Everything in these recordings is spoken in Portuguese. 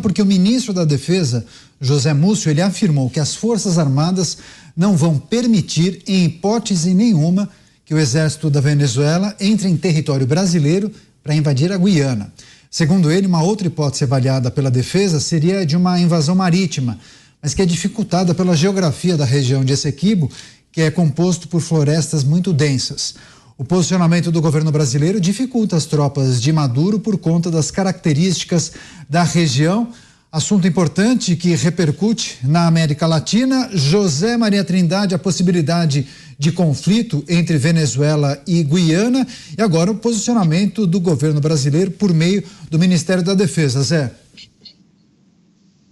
Porque o ministro da Defesa, José Múcio, ele afirmou que as Forças Armadas não vão permitir, em hipótese nenhuma, que o exército da Venezuela entre em território brasileiro para invadir a Guiana. Segundo ele, uma outra hipótese avaliada pela Defesa seria de uma invasão marítima, mas que é dificultada pela geografia da região de Essequibo, que é composto por florestas muito densas. O posicionamento do governo brasileiro dificulta as tropas de Maduro por conta das características da região. Assunto importante que repercute na América Latina. José Maria Trindade, a possibilidade de conflito entre Venezuela e Guiana. E agora o posicionamento do governo brasileiro por meio do Ministério da Defesa. Zé.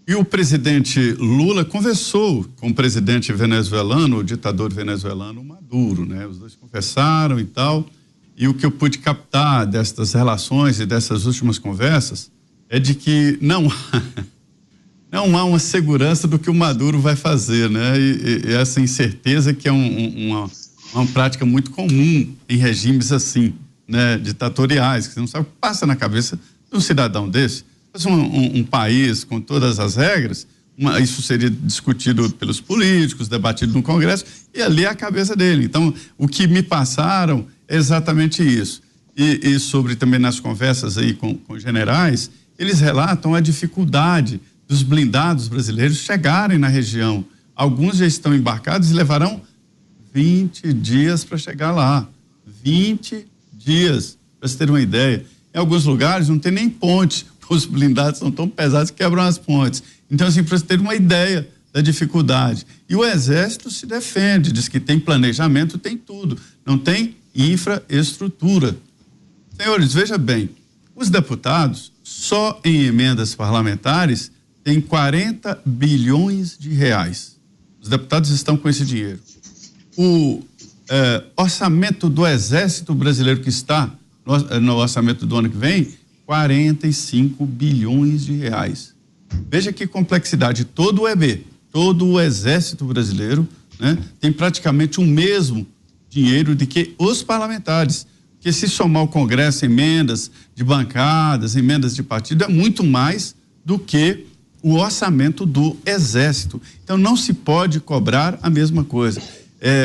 E o presidente Lula conversou com o presidente venezuelano, o ditador venezuelano Maduro, né? Os dois conversaram e tal. E o que eu pude captar destas relações e dessas últimas conversas é de que não há uma segurança do que o Maduro vai fazer, né? E essa incerteza que é uma prática muito comum em regimes assim, né? Ditatoriais, que você não sabe o que passa na cabeça de um cidadão desse. Um país com todas as regras, isso seria discutido pelos políticos, debatido no Congresso, e ali é a cabeça dele. Então, o que me passaram é exatamente isso. E sobre também nas conversas aí com generais, eles relatam a dificuldade dos blindados brasileiros chegarem na região. Alguns já estão embarcados e levarão 20 dias para chegar lá. 20 dias, para você ter uma ideia. Em alguns lugares não tem nem ponte. Os blindados são tão pesados que quebram as pontes. Então, assim, para você ter uma ideia da dificuldade. E o Exército se defende, diz que tem planejamento, tem tudo. Não tem infraestrutura. Senhores, veja bem, os deputados, só em emendas parlamentares, têm 40 bilhões de reais. Os deputados estão com esse dinheiro. O orçamento do Exército Brasileiro que está no orçamento do ano que vem, 45 bilhões de reais. Veja que complexidade. Todo o EB, todo o Exército Brasileiro, né, tem praticamente o mesmo dinheiro de que os parlamentares. Porque se somar o Congresso, emendas de bancadas, emendas de partido, é muito mais do que o orçamento do Exército. Então não se pode cobrar a mesma coisa.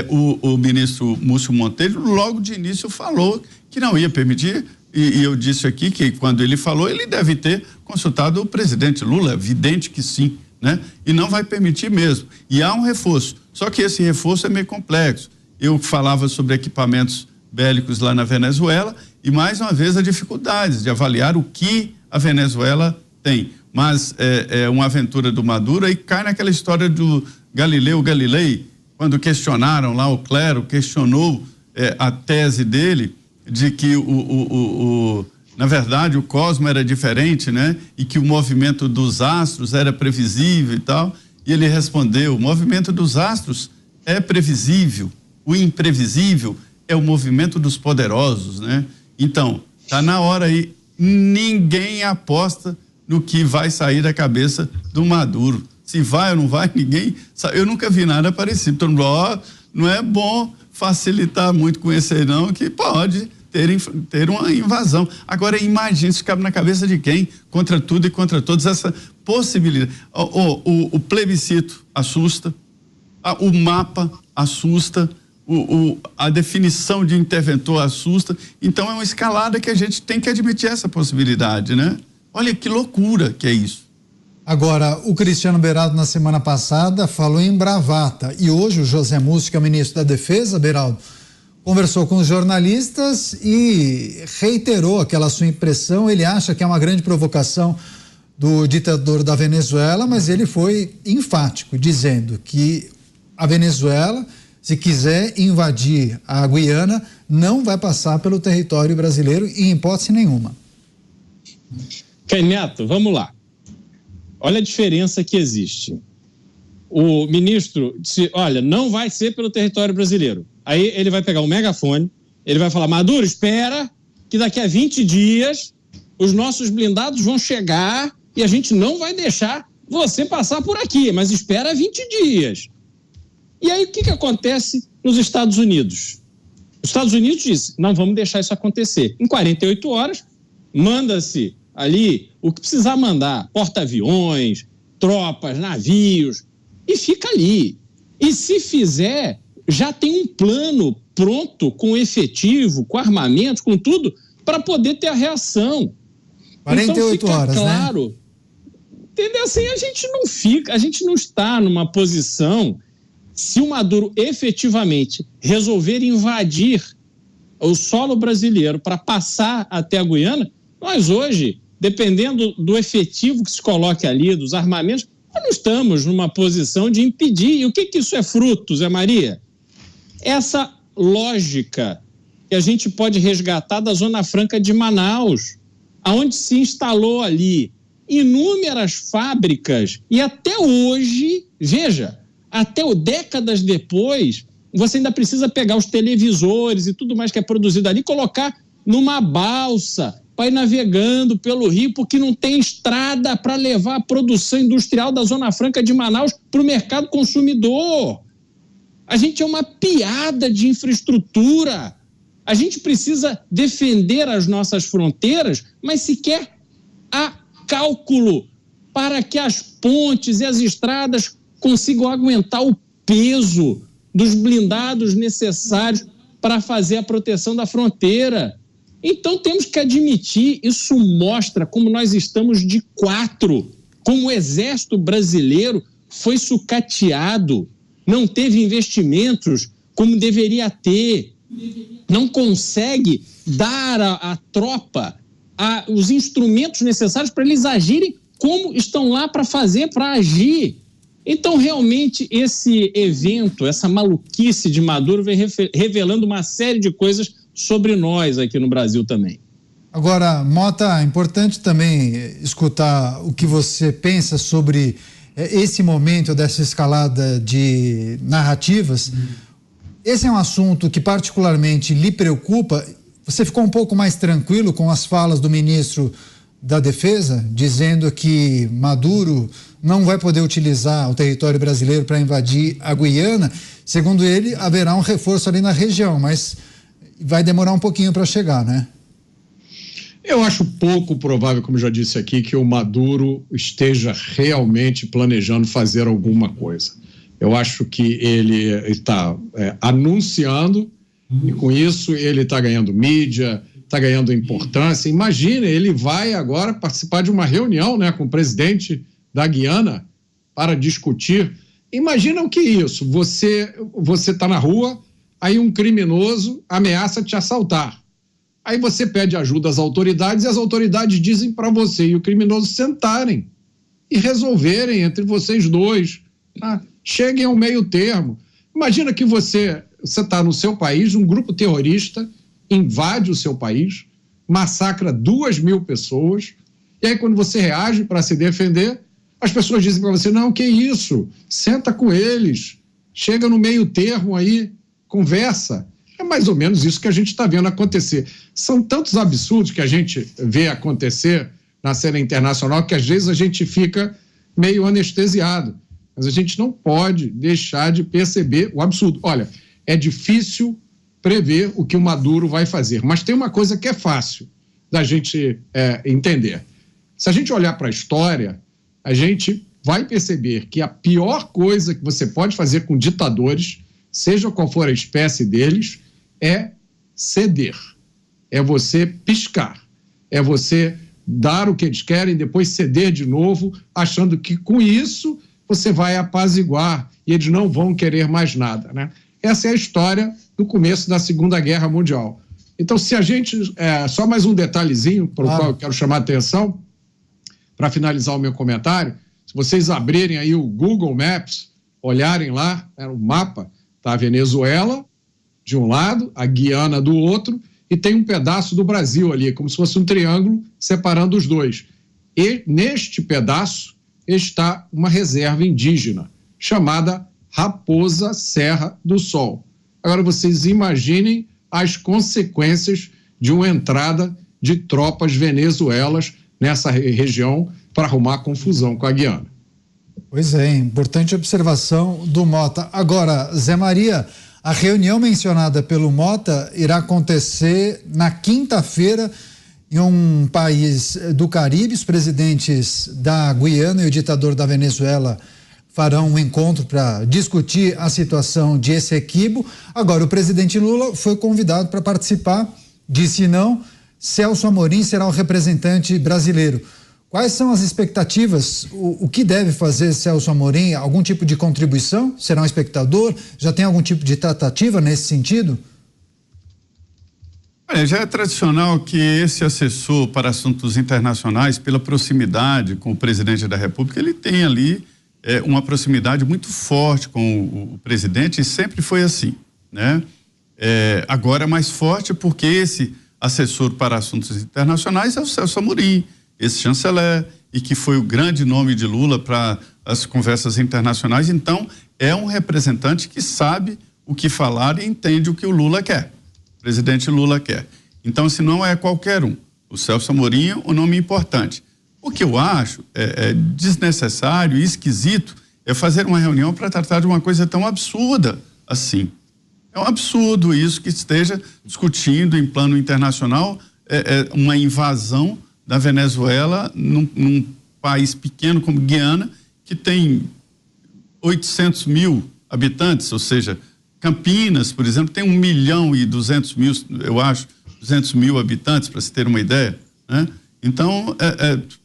O ministro Múcio Monteiro logo de início falou que não ia permitir. E eu disse aqui que quando ele falou, ele deve ter consultado o presidente Lula, é evidente que sim, né? E não vai permitir mesmo. E há um reforço, só que esse reforço é meio complexo. Eu falava sobre equipamentos bélicos lá na Venezuela e mais uma vez as dificuldades de avaliar o que a Venezuela tem. Mas é uma aventura do Maduro e cai naquela história do Galileu Galilei, quando questionaram lá, o clero questionou a tese dele, de que na verdade o cosmos era diferente, né? E que o movimento dos astros era previsível e tal. E ele respondeu: o movimento dos astros é previsível, o imprevisível é o movimento dos poderosos, né? Então, tá na hora aí, ninguém aposta no que vai sair da cabeça do Maduro. Se vai ou não vai, ninguém sabe. Eu nunca vi nada parecido. Todo mundo, não é bom facilitar muito com esse aí não, que pode ter uma invasão. Agora imagine, isso cabe na cabeça de quem? Contra tudo e contra todos, essa possibilidade. O plebiscito assusta, o mapa assusta, a definição de interventor assusta. Então é uma escalada que a gente tem que admitir essa possibilidade, né? Olha que loucura que é isso. Agora, o Cristiano Beraldo na semana passada falou em bravata e hoje o José Múcio, que é o ministro da Defesa, Beraldo, conversou com os jornalistas e reiterou aquela sua impressão. Ele acha que é uma grande provocação do ditador da Venezuela, mas ele foi enfático, dizendo que a Venezuela, se quiser invadir a Guiana, não vai passar pelo território brasileiro em hipótese nenhuma. Neto, vamos lá. Olha a diferença que existe. O ministro disse, olha, não vai ser pelo território brasileiro. Aí ele vai pegar um megafone, ele vai falar: Maduro, espera que daqui a 20 dias os nossos blindados vão chegar e a gente não vai deixar você passar por aqui, mas espera 20 dias. E aí o que acontece nos Estados Unidos? Os Estados Unidos dizem, não vamos deixar isso acontecer. Em 48 horas, manda-se ali o que precisar mandar, porta-aviões, tropas, navios, e fica ali. E se fizer, já tem um plano pronto, com efetivo, com armamento, com tudo, para poder ter a reação. 48 então, horas, claro, né? Entendeu? Assim, a gente não está numa posição, se o Maduro efetivamente resolver invadir o solo brasileiro para passar até a Guiana, nós hoje, dependendo do efetivo que se coloque ali, dos armamentos, nós não estamos numa posição de impedir. E o que isso é fruto, Zé Maria? Essa lógica que a gente pode resgatar da Zona Franca de Manaus, onde se instalou ali inúmeras fábricas e até hoje, veja, até décadas depois, você ainda precisa pegar os televisores e tudo mais que é produzido ali, colocar numa balsa para ir navegando pelo rio, porque não tem estrada para levar a produção industrial da Zona Franca de Manaus para o mercado consumidor. A gente é uma piada de infraestrutura. A gente precisa defender as nossas fronteiras, mas sequer há cálculo para que as pontes e as estradas consigam aguentar o peso dos blindados necessários para fazer a proteção da fronteira. Então temos que admitir, isso mostra como nós estamos de quatro, como o Exército Brasileiro foi sucateado, não teve investimentos como deveria ter, não consegue dar à tropa os instrumentos necessários para eles agirem como estão lá para fazer, para agir. Então, realmente, esse evento, essa maluquice de Maduro vem revelando uma série de coisas sobre nós aqui no Brasil também. Agora, Mota, é importante também escutar o que você pensa sobre esse momento dessa escalada de narrativas. Esse é um assunto que particularmente lhe preocupa. Você ficou um pouco mais tranquilo com as falas do ministro da Defesa, dizendo que Maduro não vai poder utilizar o território brasileiro para invadir a Guiana. Segundo ele, haverá um reforço ali na região, mas vai demorar um pouquinho para chegar, né? Eu acho pouco provável, como já disse aqui, que o Maduro esteja realmente planejando fazer alguma coisa. Eu acho que ele está anunciando, e com isso ele está ganhando mídia, está ganhando importância. Imagina, ele vai agora participar de uma reunião, né, com o presidente da Guiana para discutir. Imagina o que é isso, você está na rua, aí um criminoso ameaça te assaltar. Aí você pede ajuda às autoridades e as autoridades dizem para você e o criminoso sentarem e resolverem entre vocês dois. Tá? Cheguem ao meio termo. Imagina que você está no seu país, um grupo terrorista invade o seu país, massacra 2.000 pessoas, e aí quando você reage para se defender, as pessoas dizem para você, não, que isso? Senta com eles, chega no meio termo aí, conversa. É mais ou menos isso que a gente está vendo acontecer. São tantos absurdos que a gente vê acontecer na cena internacional que às vezes a gente fica meio anestesiado. Mas a gente não pode deixar de perceber o absurdo. Olha, é difícil prever o que o Maduro vai fazer, mas tem uma coisa que é fácil da gente entender. Se a gente olhar para a história, a gente vai perceber que a pior coisa que você pode fazer com ditadores, seja qual for a espécie deles, é ceder, é você piscar, é você dar o que eles querem, depois ceder de novo, achando que com isso você vai apaziguar e eles não vão querer mais nada, né? Essa é a história do começo da Segunda Guerra Mundial. Então, se a gente... só mais um detalhezinho para o qual eu quero chamar a atenção, para finalizar o meu comentário, se vocês abrirem aí o Google Maps, olharem lá, o mapa, tá a Venezuela de um lado, a Guiana do outro, e tem um pedaço do Brasil ali, como se fosse um triângulo separando os dois. E neste pedaço está uma reserva indígena, chamada Raposa Serra do Sol. Agora vocês imaginem as consequências de uma entrada de tropas venezuelas nessa região para arrumar confusão com a Guiana. Pois é, importante observação do Mota. Agora, Zé Maria, a reunião mencionada pelo Mota irá acontecer na quinta-feira em um país do Caribe. Os presidentes da Guiana e o ditador da Venezuela farão um encontro para discutir a situação de Essequibo. Agora, o presidente Lula foi convidado para participar, disse não. Celso Amorim será o representante brasileiro. Quais são as expectativas? O que deve fazer Celso Amorim? Algum tipo de contribuição? Será um espectador? Já tem algum tipo de tratativa nesse sentido? Já é tradicional que esse assessor para assuntos internacionais, pela proximidade com o presidente da República, ele tem ali uma proximidade muito forte com o presidente, e sempre foi assim, né? Agora é mais forte porque esse assessor para assuntos internacionais é o Celso Amorim, esse chanceler, e que foi o grande nome de Lula para as conversas internacionais. Então, é um representante que sabe o que falar e entende o que o Lula quer. O presidente Lula quer. Então, se não é qualquer um. O Celso Amorim é um nome importante. O que eu acho desnecessário e esquisito é fazer uma reunião para tratar de uma coisa tão absurda assim. É um absurdo isso, que esteja discutindo em plano internacional uma invasão da Venezuela num país pequeno como Guiana, que tem 800 mil habitantes, ou seja, Campinas, por exemplo, tem 1.200.000, eu acho, 200 mil habitantes, para se ter uma ideia, né? Então,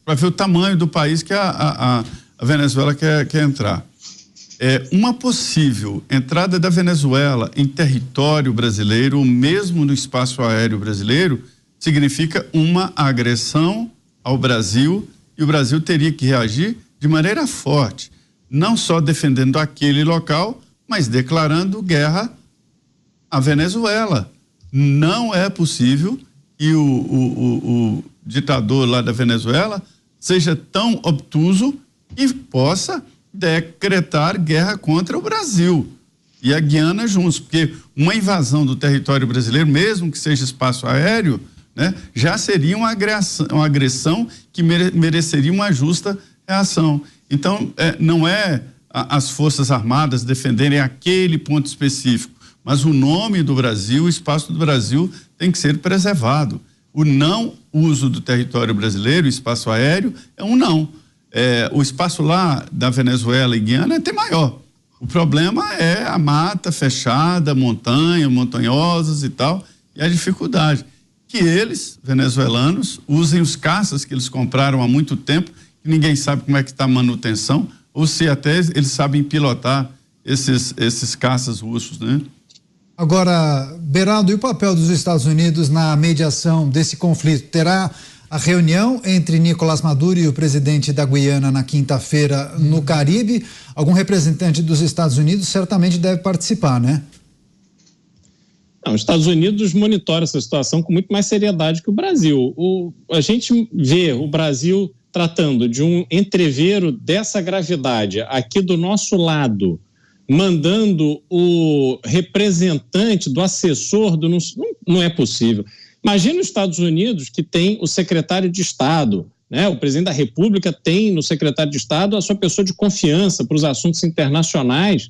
para ver o tamanho do país que a Venezuela quer entrar. Uma possível entrada da Venezuela em território brasileiro, ou mesmo no espaço aéreo brasileiro, significa uma agressão ao Brasil, e o Brasil teria que reagir de maneira forte, não só defendendo aquele local, mas declarando guerra à Venezuela. Não é possível que o ditador lá da Venezuela seja tão obtuso que possa decretar guerra contra o Brasil e a Guiana juntos, porque uma invasão do território brasileiro, mesmo que seja espaço aéreo, né, já seria uma agressão que mereceria uma justa reação. Então, não é as Forças Armadas defenderem aquele ponto específico, mas o nome do Brasil, o espaço do Brasil tem que ser preservado. O não uso do território brasileiro, o espaço aéreo, é um não. O espaço lá da Venezuela e Guiana é até maior. O problema é a mata fechada, montanhosas e tal, e a dificuldade. Que eles, venezuelanos, usem os caças que eles compraram há muito tempo, que ninguém sabe como é que está a manutenção, ou se até eles sabem pilotar esses caças russos, né? Agora, Beraldo, e o papel dos Estados Unidos na mediação desse conflito? Terá a reunião entre Nicolás Maduro e o presidente da Guiana na quinta-feira no Caribe? Algum representante dos Estados Unidos certamente deve participar, né? Não, os Estados Unidos monitoram essa situação com muito mais seriedade que o Brasil. A gente vê o Brasil tratando de um entreveiro dessa gravidade aqui do nosso lado, mandando o representante do assessor do... Não é possível. Imagina os Estados Unidos, que tem o secretário de Estado, né? O presidente da República tem no secretário de Estado a sua pessoa de confiança para os assuntos internacionais.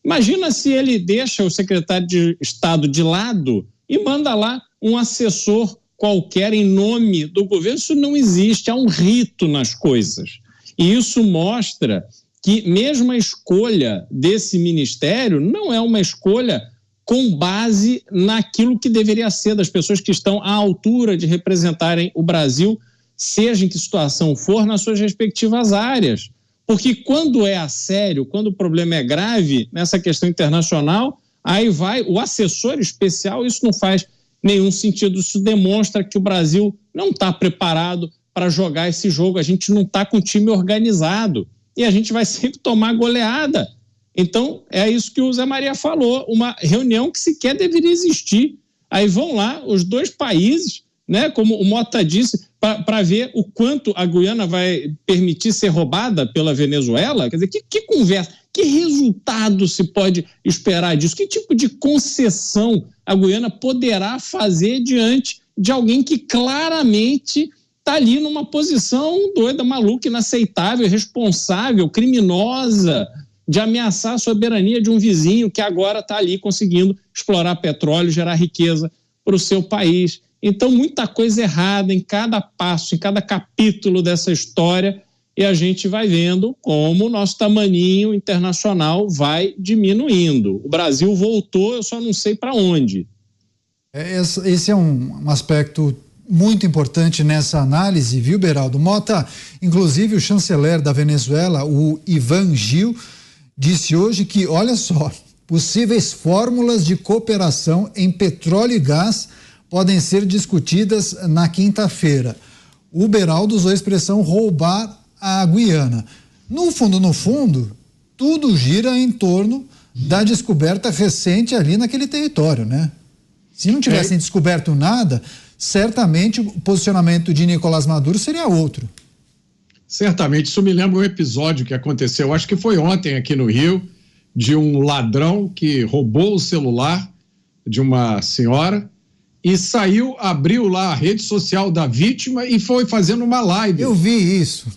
Imagina se ele deixa o secretário de Estado de lado e manda lá um assessor qualquer em nome do governo. Isso não existe, há um rito nas coisas. E isso mostra que mesmo a escolha desse ministério não é uma escolha com base naquilo que deveria ser das pessoas que estão à altura de representarem o Brasil, seja em que situação for, nas suas respectivas áreas. Porque quando é a sério, quando o problema é grave nessa questão internacional, aí vai o assessor especial. Isso não faz nenhum sentido. Isso demonstra que o Brasil não está preparado para jogar esse jogo. A gente não está com o time organizado e a gente vai sempre tomar goleada. Então, é isso que o Zé Maria falou, uma reunião que sequer deveria existir. Aí vão lá os dois países, né, como o Mota disse, para ver o quanto a Guiana vai permitir ser roubada pela Venezuela. Quer dizer, que conversa, que resultado se pode esperar disso? Que tipo de concessão a Guiana poderá fazer diante de alguém que claramente está ali numa posição doida, maluca, inaceitável, irresponsável, criminosa, de ameaçar a soberania de um vizinho que agora está ali conseguindo explorar petróleo, gerar riqueza para o seu país. Então, muita coisa errada em cada passo, em cada capítulo dessa história, e a gente vai vendo como o nosso tamaninho internacional vai diminuindo. O Brasil voltou, eu só não sei para onde. Esse é um aspecto muito importante nessa análise, viu, Beraldo? Mota, inclusive o chanceler da Venezuela, o Ivan Gil, disse hoje que, olha só, possíveis fórmulas de cooperação em petróleo e gás podem ser discutidas na quinta-feira. O Beraldo usou a expressão roubar a Guiana. No fundo, tudo gira em torno da descoberta recente ali naquele território, né? Se não tivessem descoberto nada, certamente o posicionamento de Nicolás Maduro seria outro. Certamente, isso me lembra um episódio que aconteceu, acho que foi ontem aqui no Rio, de um ladrão que roubou o celular de uma senhora e saiu, abriu lá a rede social da vítima e foi fazendo uma live. Eu vi isso.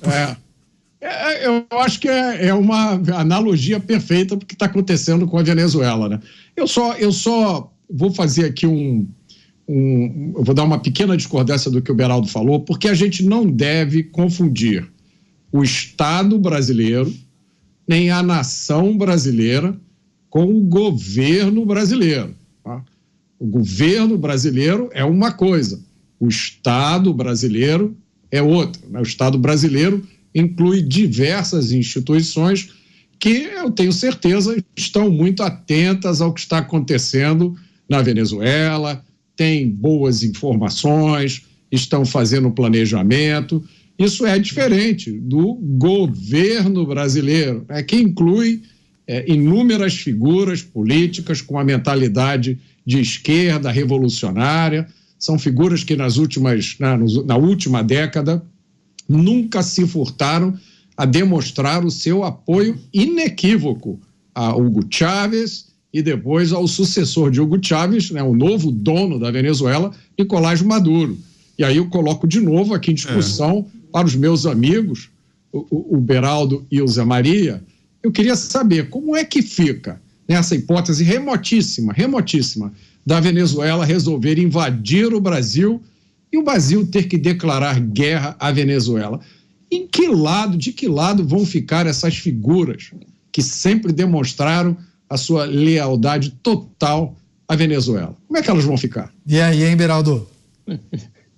Eu acho que é uma analogia perfeita do que está acontecendo com a Venezuela, né? Eu só vou fazer aqui eu vou dar uma pequena discordância do que o Beraldo falou, porque a gente não deve confundir o Estado brasileiro, nem a nação brasileira, com o governo brasileiro. Tá? O governo brasileiro é uma coisa, o Estado brasileiro é outra. Né? O Estado brasileiro inclui diversas instituições que, eu tenho certeza, estão muito atentas ao que está acontecendo na Venezuela, têm boas informações, estão fazendo planejamento. Isso é diferente do governo brasileiro, que inclui inúmeras figuras políticas com a mentalidade de esquerda revolucionária. São figuras que na última década nunca se furtaram a demonstrar o seu apoio inequívoco a Hugo Chávez e depois ao sucessor de Hugo Chávez, o novo dono da Venezuela, Nicolás Maduro. E aí eu coloco de novo aqui em discussão para os meus amigos, o Beraldo e o Zé Maria. Eu queria saber como é que fica nessa hipótese remotíssima da Venezuela resolver invadir o Brasil e o Brasil ter que declarar guerra à Venezuela. De que lado vão ficar essas figuras que sempre demonstraram a sua lealdade total à Venezuela? Como é que elas vão ficar? E aí, hein, Beraldo?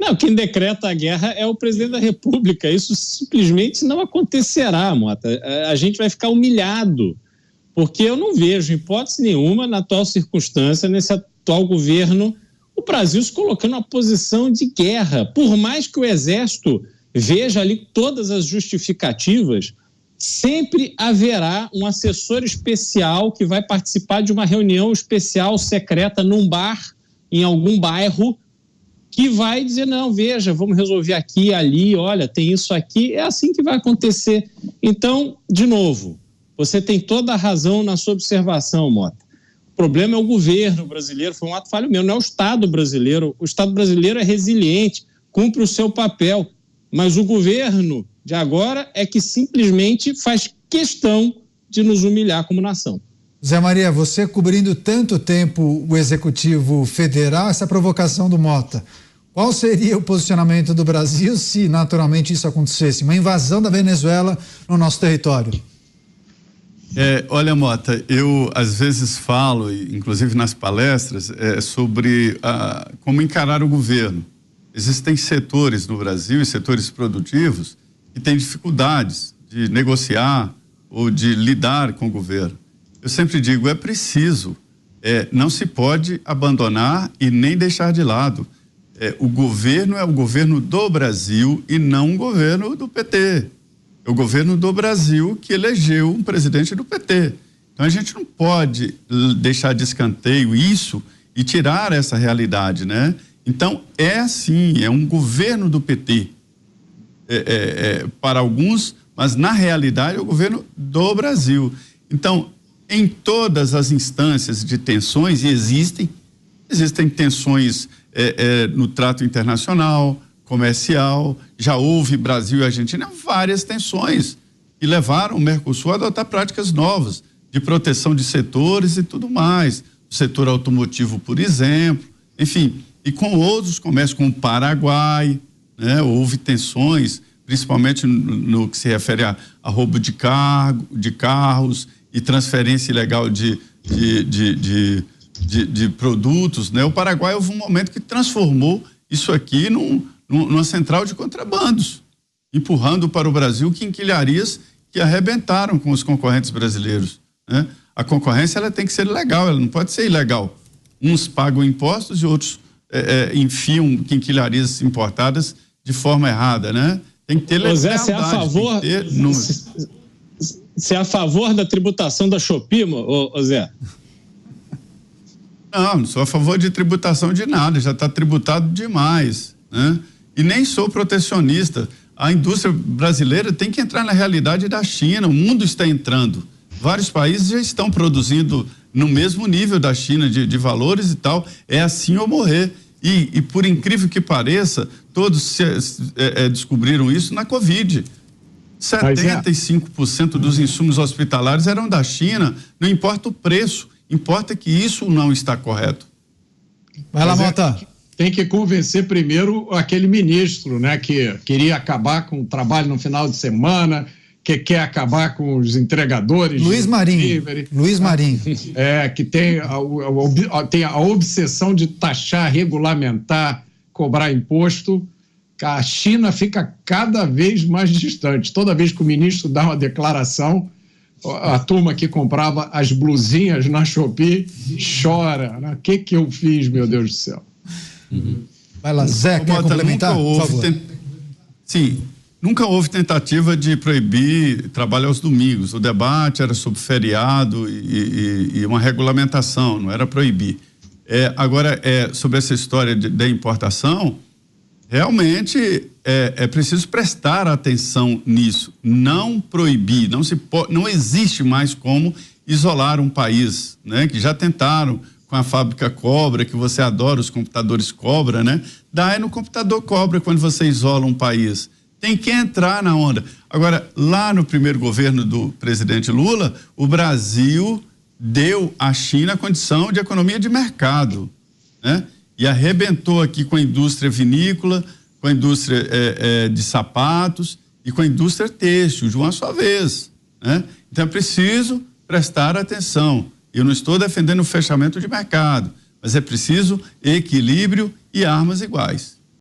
Não, quem decreta a guerra é o presidente da República. Isso simplesmente não acontecerá, Mota. A gente vai ficar humilhado, porque eu não vejo, em hipótese nenhuma, na atual circunstância, nesse atual governo, o Brasil se colocando numa posição de guerra. Por mais que o Exército veja ali todas as justificativas, sempre haverá um assessor especial que vai participar de uma reunião especial secreta num bar, em algum bairro, que vai dizer, não, veja, vamos resolver aqui, ali, olha, tem isso aqui. É assim que vai acontecer. Então, de novo, você tem toda a razão na sua observação, Mota. O problema é o governo brasileiro, foi um ato falho meu, não é o Estado brasileiro. O Estado brasileiro é resiliente, cumpre o seu papel, mas o governo de agora é que simplesmente faz questão de nos humilhar como nação. Zé Maria, você cobrindo tanto tempo o Executivo Federal, essa provocação do Mota, qual seria o posicionamento do Brasil se naturalmente isso acontecesse? Uma invasão da Venezuela no nosso território? Olha, Mota, eu às vezes falo, inclusive nas palestras, sobre como encarar o governo. Existem setores no Brasil e setores produtivos que têm dificuldades de negociar ou de lidar com o governo. Eu sempre digo, é preciso, não se pode abandonar e nem deixar de lado. O governo é o governo do Brasil e não o governo do PT. É o governo do Brasil que elegeu um presidente do PT. Então a gente não pode deixar de escanteio isso e tirar essa realidade, né? Então sim, é um governo do PT para alguns, mas na realidade é o governo do Brasil. Então, em todas as instâncias de tensões, e existem tensões no trato internacional, comercial, já houve Brasil e Argentina, várias tensões que levaram o Mercosul a adotar práticas novas de proteção de setores e tudo mais, o setor automotivo, por exemplo, enfim, e com outros comércios, como o Paraguai, né? Houve tensões, principalmente no que se refere a roubo de carros e transferência ilegal de produtos, né? O Paraguai houve um momento que transformou isso aqui numa central de contrabandos, empurrando para o Brasil quinquilharias que arrebentaram com os concorrentes brasileiros, né? A concorrência ela tem que ser legal, ela não pode ser ilegal. Uns pagam impostos e outros enfiam quinquilharias importadas de forma errada, né? Tem que ter legalidade. Zé, você é a favor da tributação da Shopee, Zé? Não sou a favor de tributação de nada, já está tributado demais, né? E nem sou protecionista. A indústria brasileira tem que entrar na realidade da China, o mundo está entrando. Vários países já estão produzindo no mesmo nível da China de valores e tal, é assim ou morrer. E por incrível que pareça, todos descobriram isso na Covid. 75% dos insumos hospitalares eram da China, não importa o preço, importa que isso não está correto. Vai lá, Mota. Tem que convencer primeiro aquele ministro, né, que queria acabar com o trabalho no final de semana, que quer acabar com os entregadores. Luiz Marinho. Que tem a obsessão de taxar, regulamentar, cobrar imposto. A China fica cada vez mais distante. Toda vez que o ministro dá uma declaração, a turma que comprava as blusinhas na Shopee chora. Né? O que eu fiz, meu Deus do céu? Vai lá, Zé, quer complementar? Por favor. Sim, nunca houve tentativa de proibir trabalho aos domingos. O debate era sobre feriado e uma regulamentação, não era proibir. Agora, sobre essa história da importação, realmente é preciso prestar atenção nisso, não proibir, não existe mais como isolar um país, né? Que já tentaram com a fábrica Cobra, que você adora, os computadores Cobra, né? Daí no computador Cobra quando você isola um país. Tem que entrar na onda. Agora, lá no primeiro governo do presidente Lula, o Brasil deu à China a condição de economia de mercado, né? E arrebentou aqui com a indústria vinícola, com a indústria de sapatos e com a indústria têxtil, de uma só vez, né? Então é preciso prestar atenção. Eu não estou defendendo o fechamento de mercado, mas é preciso equilíbrio e armas iguais.